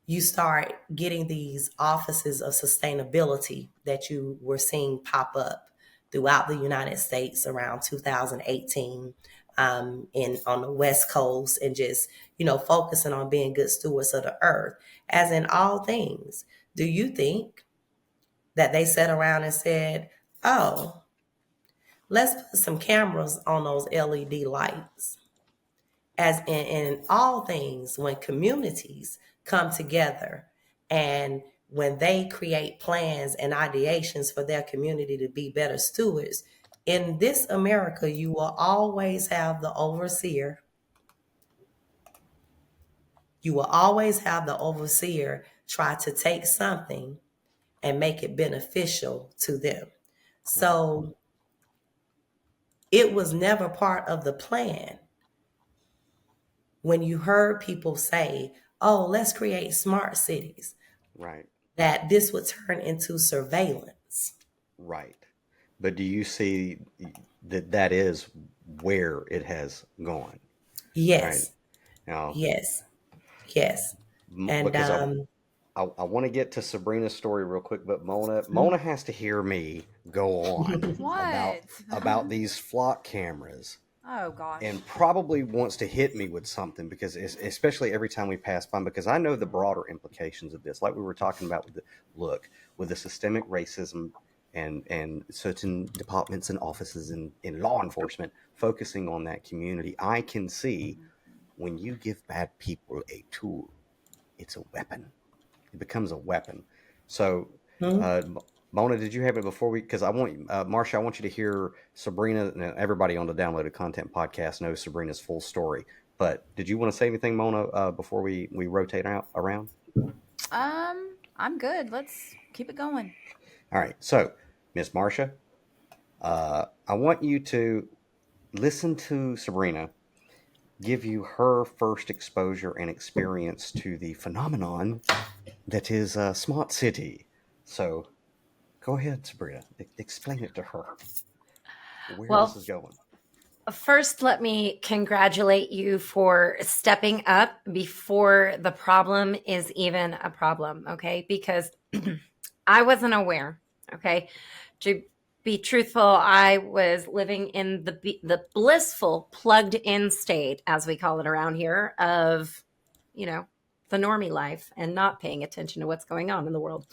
you start getting these offices of sustainability that you were seeing pop up throughout the United States around 2018, on the West Coast, and just, focusing on being good stewards of the earth, as in all things, do you think that they sat around and said, oh, let's put some cameras on those LED lights? As in all things, when communities come together and when they create plans and ideations for their community to be better stewards, in this America, you will always have the overseer. You will always have the overseer try to take something and make it beneficial to them. So it was never part of the plan. When you heard people say, oh, let's create smart cities, right, that this would turn into surveillance. Right. But do you see that is where it has gone? Yes. Right? Now, yes. And because I want to get to Sabrina's story real quick, but Mona has to hear me go on about these flock cameras. Oh gosh. And probably wants to hit me with something, because especially every time we pass by, because I know the broader implications of this, like we were talking about with the systemic racism and certain departments and offices in law enforcement focusing on that community. I can see when you give bad people a tool, it's a weapon. It becomes a weapon. So, Mona, did you have it before because I want Marsha, I want you to hear Sabrina. Now, everybody on the Downloaded Content podcast knows Sabrina's full story. But did you want to say anything, Mona, before we rotate around? I'm good. Let's keep it going. All right. So, Miss Marsha, I want you to listen to Sabrina give you her first exposure and experience to the phenomenon that is a smart city. So, go ahead, Sabrina. Explain it to her. Where this is going. First, let me congratulate you for stepping up before the problem is even a problem, okay? Because I wasn't aware, okay? To be truthful, I was living in the blissful plugged-in state, as we call it around here, of, the normie life and not paying attention to what's going on in the world.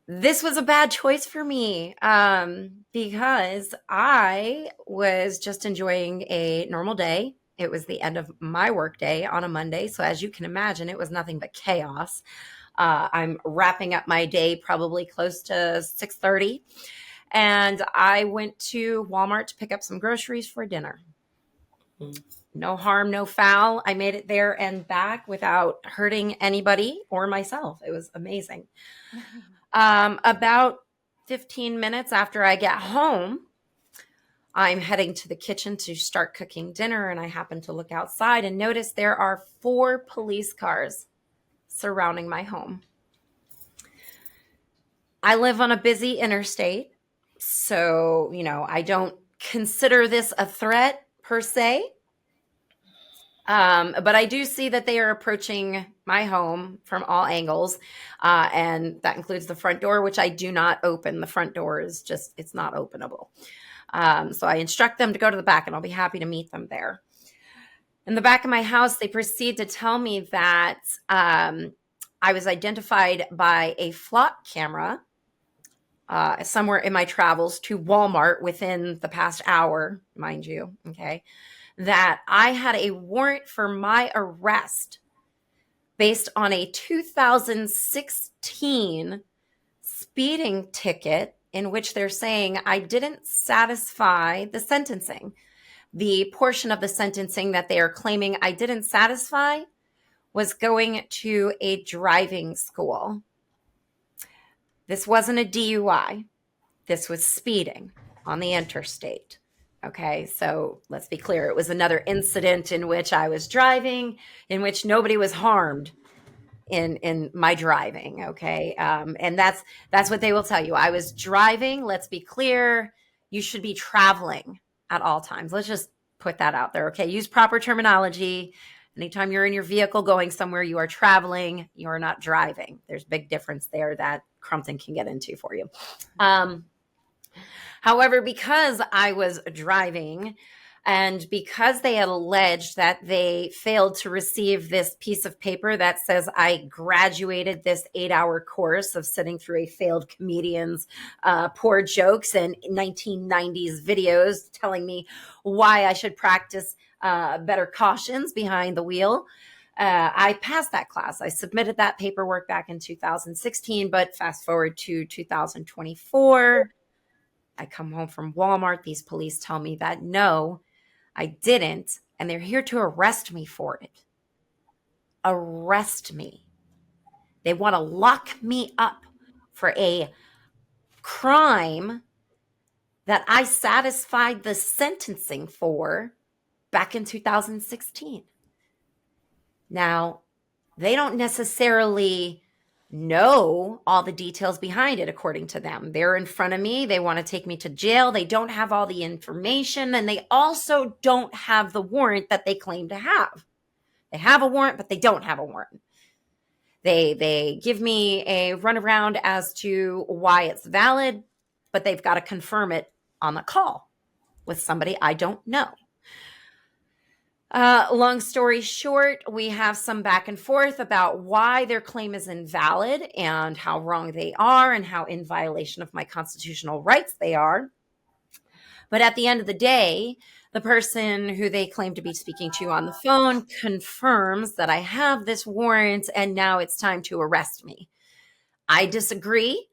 This was a bad choice for me because I was just enjoying a normal day. It was the end of my work day on a Monday. So as you can imagine, it was nothing but chaos. I'm wrapping up my day probably close to 6:30. And I went to Walmart to pick up some groceries for dinner. No harm, no foul. I made it there and back without hurting anybody or myself. It was amazing. About 15 minutes after I get home, I'm heading to the kitchen to start cooking dinner, and I happen to look outside and notice there are 4 police cars surrounding my home. I live on a busy interstate, so, I don't consider this a threat per se. But I do see that they are approaching my home from all angles. And that includes the front door, which I do not open. The front door is it's not openable. So I instruct them to go to the back, and I'll be happy to meet them there. In the back of my house, they proceed to tell me that I was identified by a flock camera somewhere in my travels to Walmart within the past hour, mind you, okay, that I had a warrant for my arrest based on a 2016 speeding ticket in which they're saying I didn't satisfy the sentencing. The portion of the sentencing that they are claiming I didn't satisfy was going to a driving school. This wasn't a DUI. This was speeding on the interstate. Okay, so let's be clear. It was another incident in which I was driving, in which nobody was harmed in my driving. Okay, and that's what they will tell you. I was driving. Let's be clear. You should be traveling at all times. Let's just put that out there. Okay, use proper terminology. Anytime you're in your vehicle going somewhere, you are traveling. You are not driving. There's a big difference there that Crumpton can get into for you. However, because I was driving and because they had alleged that they failed to receive this piece of paper that says I graduated this 8-hour course of sitting through a failed comedian's poor jokes and 1990s videos telling me why I should practice better cautions behind the wheel, I passed that class. I submitted that paperwork back in 2016, but fast forward to 2024. I come home from Walmart. These police tell me that no, I didn't. And they're here to arrest me for it. Arrest me. They want to lock me up for a crime that I satisfied the sentencing for back in 2016. Now, they don't necessarily know all the details behind it, according to them. They're in front of me. They want to take me to jail. They don't have all the information, and they also don't have the warrant that they claim to have. They have a warrant, but they don't have a warrant. They give me a runaround as to why it's valid, but they've got to confirm it on the call with somebody I don't know. Long story short, we have some back and forth about why their claim is invalid and how wrong they are and how in violation of my constitutional rights they are. But at the end of the day, the person who they claim to be speaking to on the phone confirms that I have this warrant and now it's time to arrest me. I disagree.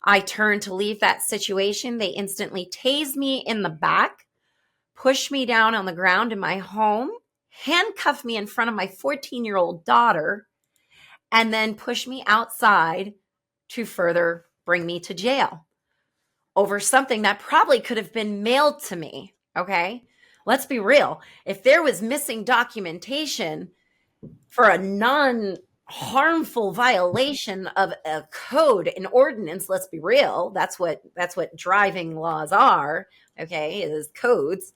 I turn to leave that situation. They instantly tase me in the back, push me down on the ground in my home, handcuff me in front of my 14-year-old daughter, and then push me outside to further bring me to jail over something that probably could have been mailed to me, okay? Let's be real. If there was missing documentation for a non-harmful violation of a code, an ordinance, let's be real, that's what driving laws are, okay, is codes.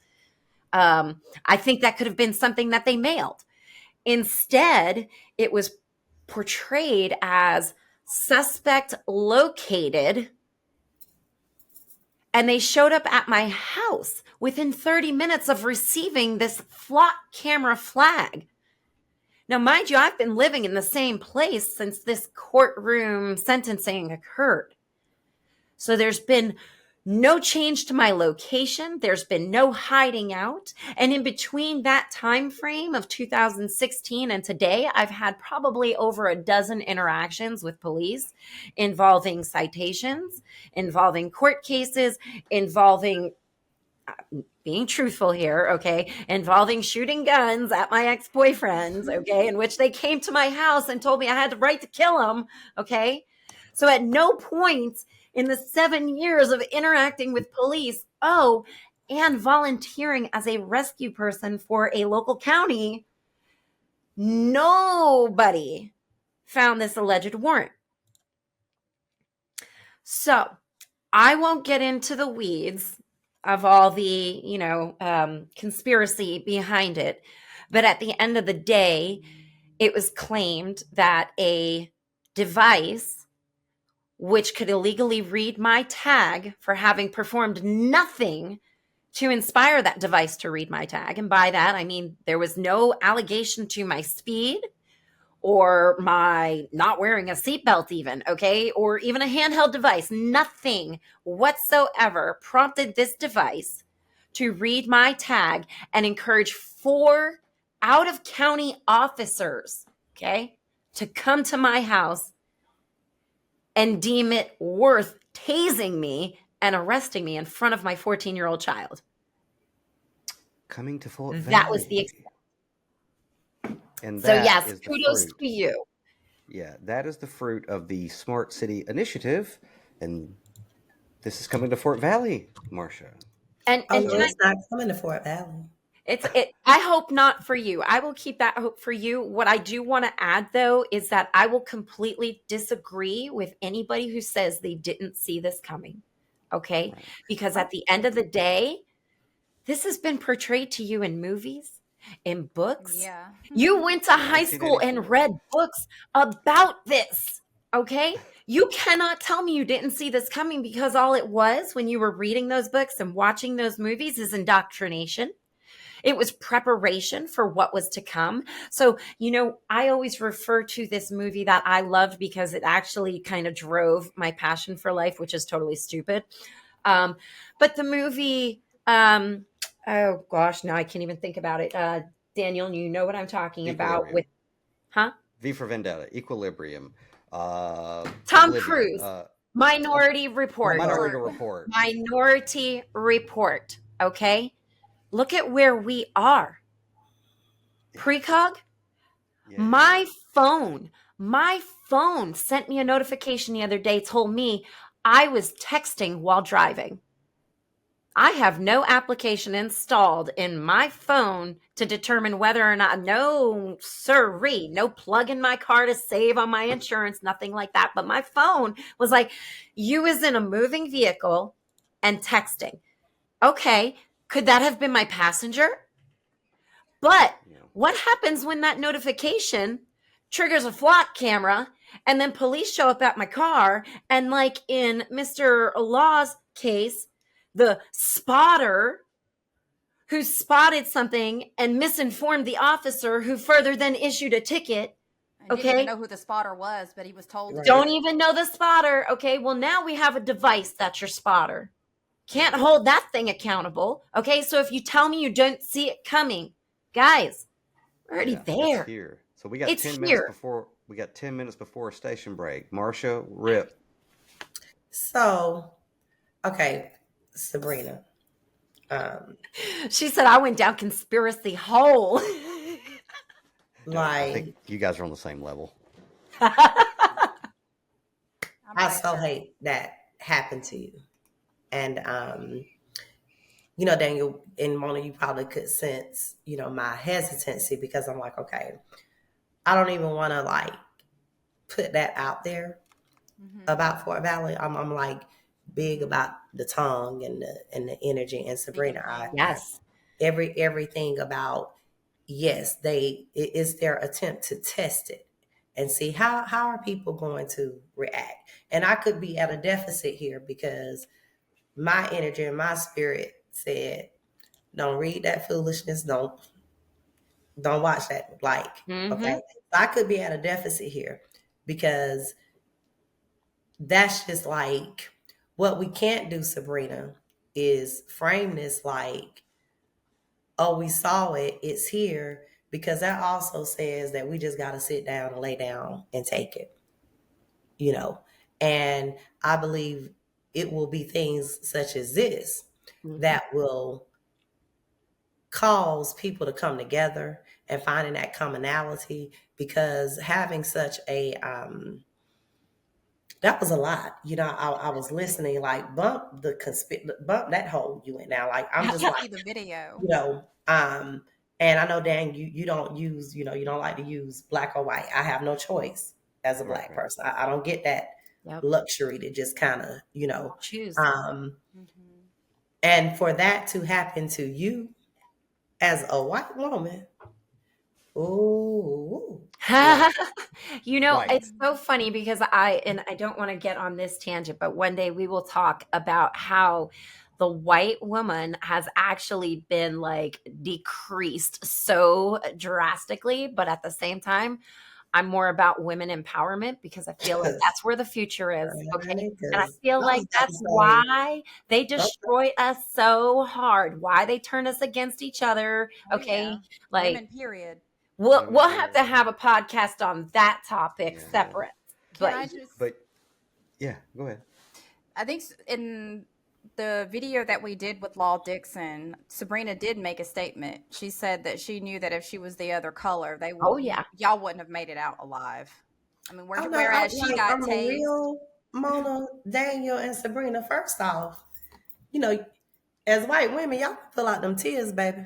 I think that could have been something that they mailed. Instead, it was portrayed as suspect located, and they showed up at my house within 30 minutes of receiving this flock camera flag. Now, mind you, I've been living in the same place since this courtroom sentencing occurred. So there's been no change to my location. There's been no hiding out. And in between that time frame of 2016 and today, I've had probably over a dozen interactions with police involving citations, involving court cases, involving being truthful here, okay, involving shooting guns at my ex-boyfriends, okay, in which they came to my house and told me I had the right to kill them, okay? So at no point in the 7 years of interacting with police, and volunteering as a rescue person for a local county, nobody found this alleged warrant. So I won't get into the weeds of all the, conspiracy behind it. But at the end of the day, it was claimed that a device which could illegally read my tag for having performed nothing to inspire that device to read my tag. And by that, I mean, there was no allegation to my speed or my not wearing a seatbelt even, okay? Or even a handheld device. Nothing whatsoever prompted this device to read my tag and encourage 4 out-of-county officers, okay, to come to my house and deem it worth tasing me and arresting me in front of my 14-year-old child. Coming to Fort Valley. That was the extent. And So yes, is the kudos fruit. to you. Yeah, that is the fruit of the Smart City Initiative, and this is coming to Fort Valley, Marsha. And Oh, and no, it's not coming to Fort Valley. I hope not for you. I will keep that hope for you. What I do want to add, though, is that I will completely disagree with anybody who says they didn't see this coming. Okay? Right. Because at the end of the day, this has been portrayed to you in movies, in books. Yeah. You went to high school and 1984. read books about this. Okay? You cannot tell me you didn't see this coming, because all it was when you were reading those books and watching those movies is indoctrination. It was preparation for what was to come. So, I always refer to this movie that I loved because it actually kind of drove my passion for life, which is totally stupid. But the movie, oh gosh, now I can't even think about it. Daniel, you know what I'm talking about with, V for Vendetta, Equilibrium, Tom Oblivion, Cruise, Minority Report. Minority Report. Minority Report. Okay. Look at where we are. Precog, Yeah. my phone sent me a notification the other day, told me I was texting while driving. I have no application installed in my phone to determine whether or not, no sirree, no plug in my car to save on my insurance, nothing like that. But my phone was like, you was in a moving vehicle and texting. Okay. Could that have been my passenger? But what happens when that notification triggers a flock camera and then police show up at my car, and like in Mr. Law's case, the spotter who spotted something and misinformed the officer who further then issued a ticket. I didn't even know who the spotter was, but he was told. Right. Don't even know the spotter. Okay, well now we have a device that's your spotter. Can't hold that thing accountable. Okay, so if you tell me you don't see it coming, guys, we're already there. It's here. So we got It's 10 here. minutes before we got 10 minutes before a station break. Marsha, rip. So, okay, Sabrina. She said I went down conspiracy hole. I think you guys are on the same level. I so hate that happened to you. And, Daniel and Mona, you probably could sense, my hesitancy, because I'm like, okay, I don't even want to put that out there about Fort Valley. I'm like big about the tongue and the energy. And Sabrina, yes, everything about, yes, it's their attempt to test it and see how are people going to react. And I could be at a deficit here because my energy and my spirit said, don't read that foolishness. Don't watch that. Okay. I could be at a deficit here because that's just like what we can't do, Sabrina, is frame this like, oh, we saw it, it's here, because that also says that we just got to sit down and lay down and take it, and I believe it will be things such as this that will cause people to come together and finding that commonality, because having such a that was a lot. I was listening, like bump bump that hole you went down. Like I'm just I like, see the video. and I know, Dan, you don't use, you don't like to use black or white. I have no choice as a black Right. person. I don't get that Yep. luxury to just kind of, Choose. and for that to happen to you as a white woman, ooh, Right. Right. It's so funny because I don't want to get on this tangent, but one day we will talk about how the white woman has actually been like decreased so drastically, but at the same time, I'm more about women empowerment because I feel like that's where the future is. Okay. right, And I 'cause feel I like was about to that's say, why they destroy us so hard, why they turn us against each other. Oh, Okay. yeah. Like, Women, period. we'll have to have a podcast on that topic Yeah. separate. Can But I just? But yeah, go ahead. I think in the video that we did with Law Dixon, Sabrina did make a statement. She said that she knew that if she was the other color, they would. Oh, yeah. Y'all wouldn't have made it out alive. I mean, oh no, whereas she got I'm a tased. real Mona, Daniel, and Sabrina. First off, as white women, y'all can pull out them tears, baby.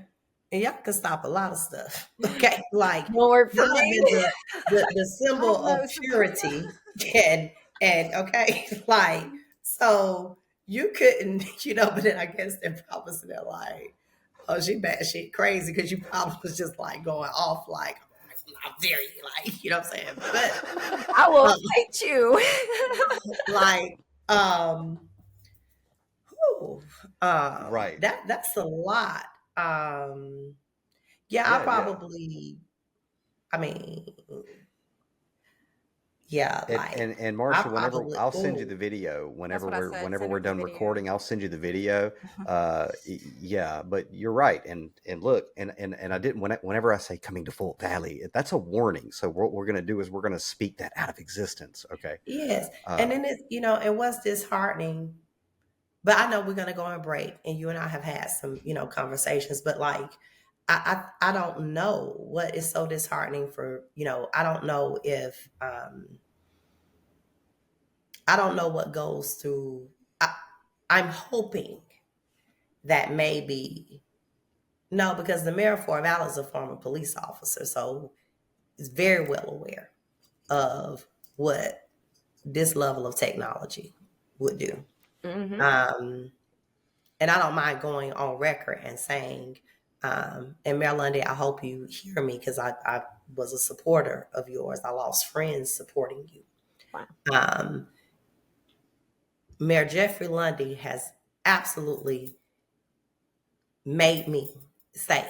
And y'all can stop a lot of stuff. Okay. Like won't work for y'all have me. been the symbol I don't know, of purity and okay, like so you couldn't, but then I guess they're probably sitting there like, oh, she bad shit crazy because you probably was just like going off like, how dare you, like, you know what I'm saying? But I will fight you. like whew, Right. that's a lot. Yeah, Yeah, I probably, I mean, yeah, like And I Marsha, whenever probably, I'll send you ooh, the video, That's what I said. whenever Send we're her the done video. recording, I'll send you the video. Yeah, but you're right. And look, and I didn't whenever I say coming to Fort Valley, that's a warning. So what we're going to do is we're going to speak that out of existence. Okay. yes. And then and what's disheartening, but I know we're gonna go on break and you and I have had some, conversations, but like I don't know what is so disheartening for, I don't know if I don't know what goes through. I'm hoping that maybe no, because the mayor of Fort Valley is a former police officer, so is very well aware of what this level of technology would do. Mhm. And I don't mind going on record and saying, and Mayor Lundy, I hope you hear me because I was a supporter of yours. I lost friends supporting you. Wow. Mayor Jeffrey Lundy has absolutely made me say,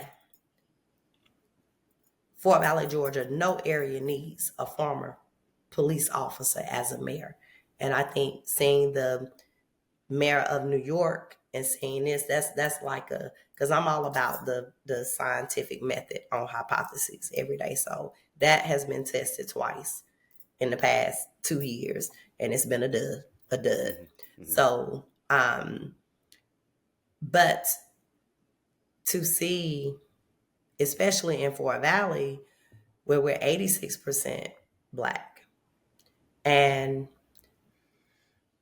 Fort Valley, Georgia, no area needs a former police officer as a mayor. And I think seeing the mayor of New York and seeing this, that's like because I'm all about the scientific method on hypotheses every day. So that has been tested twice in the past 2 years, and it's been a dud. Mm-hmm. So, but to see, especially in Fort Valley, where we're 86% Black, and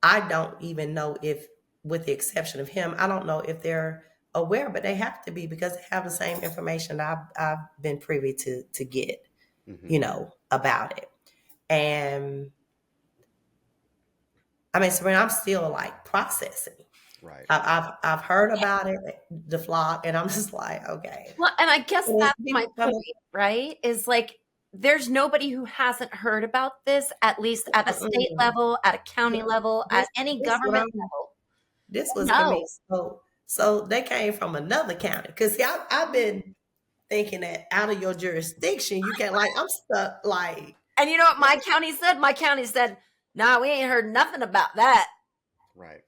I don't even know if, with the exception of him, I don't know if they're aware, but they have to be because they have the same information I've been privy to get, about it. And I mean, Sabrina, I'm still like processing. Right. I've heard about it, the flock, and I'm just like, okay. Well, and I guess And that's people my come point, right? Is like there's nobody who hasn't heard about this, at least at a state level, at a county level, at any government level. This was No. coming. So they came from another county. Because see, I've been thinking that out of your jurisdiction, you can't, like, I'm stuck, like. And you know what my county said? My county said, nah, we ain't heard nothing about that. Right.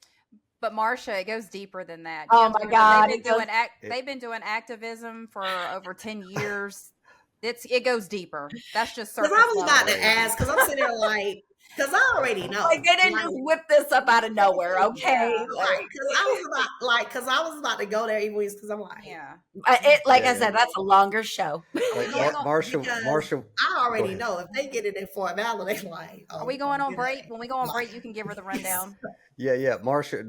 But Marsha, it goes deeper than that. Oh my God. They've been doing activism for over 10 years. It goes deeper. That's just surface Because I was about level. to ask, because I'm sitting there like, Because I already know. Like they didn't just whip this up out of nowhere, okay? Yeah. Like, Because I was about to go there even because I'm like, Yeah. I said, that's a longer show. Like, Yeah, Marsha, because Marsha, I already ahead. know if they get it in Fort Valley, they like, Are we going on break? When we go on break, you can give her the rundown. Yeah, Marsha.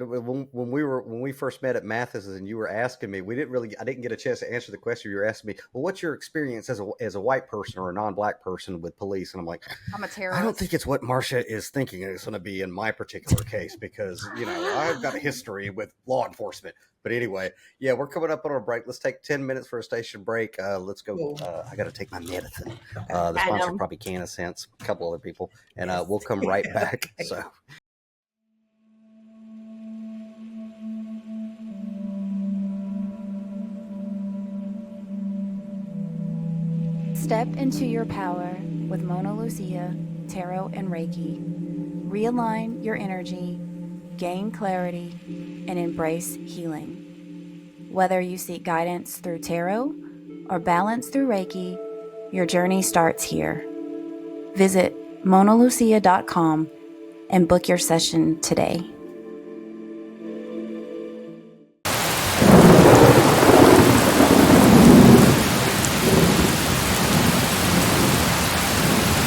When we first met at Mathis, and you were asking me, I didn't get a chance to answer the question. You were asking me, well, what's your experience as a white person or a non-black person with police? And I'm like, I'm a terrorist. I don't think it's what Marsha is thinking it's going to be in my particular case because I've got a history with law enforcement. But anyway, yeah, we're coming up on a break. Let's take 10 minutes for a station break. Let's go. I got to take my medicine. The sponsor probably can have sense, a couple other people, and we'll come right back. So. Step into your power with Mona Lucia, Tarot, and Reiki. Realign your energy, gain clarity, and embrace healing. Whether you seek guidance through tarot or balance through Reiki, your journey starts here. Visit monalucia.com and book your session today.